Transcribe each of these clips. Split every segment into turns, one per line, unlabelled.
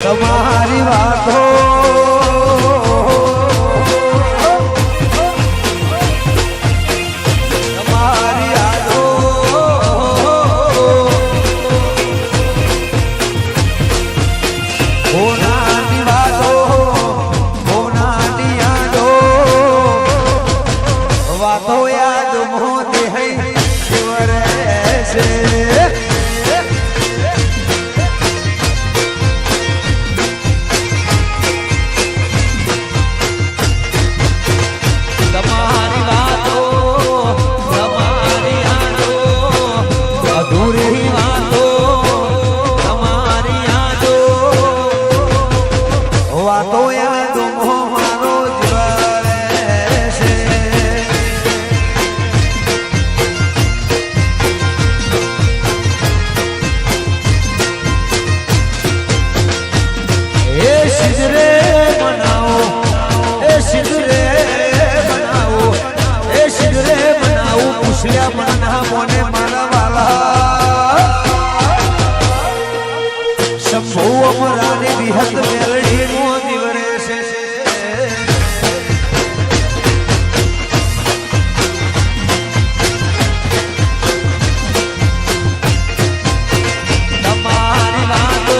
તમારી વાતો તમારી યાદો હોનાની વાતો હોનાની યાદો વાતો યાદ મોતે હૈ શિવરે છે વાતો યાદ મારો જીવરે છે એ સિજરે બનાવો એ સિજરે બનાવો એ સિજરે બનાવો પૂછ્યા મના મોને મારા વાલા શંભુ અમરાની વિહત મેલડી નો દિવરે છે તમારી વાતો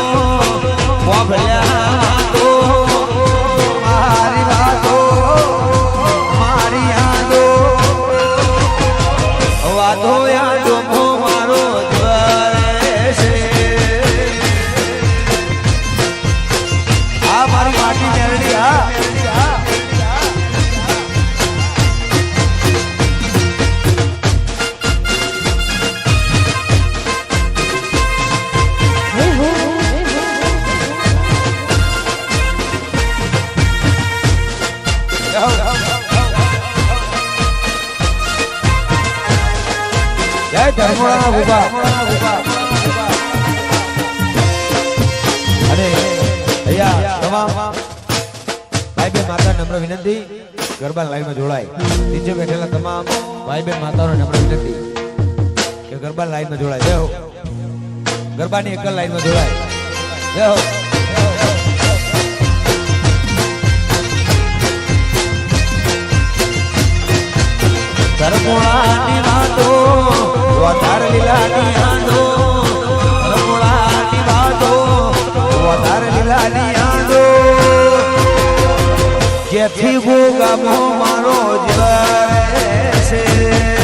વાભળ્યા વાતો મારી વાતો મારી યાદો વાતો યાદો મારો દ્વારે છે મારી માટી મેરડી હા જય ધર્મોળાના ગુબા અને અહીંયા તમામ ભાઈ બેન માતા નમ્ર વિનંતી ગરબા લાઈનમાં જોડાય નીચે બેઠેલા તમામ ભાઈ બેન માતાઓને નમ્ર વિનંતી કે ગરબા લાઈનમાં જોડાય જય હો ગરબાની એક લાઈનમાં જોડાય જય હો ધર્મોળાની વાતો વધાર લીલાની યાદો ધર્મોળાની વાતો વધાર લીલાની યાદો જેથી ગોગામો મારો જીવરે છે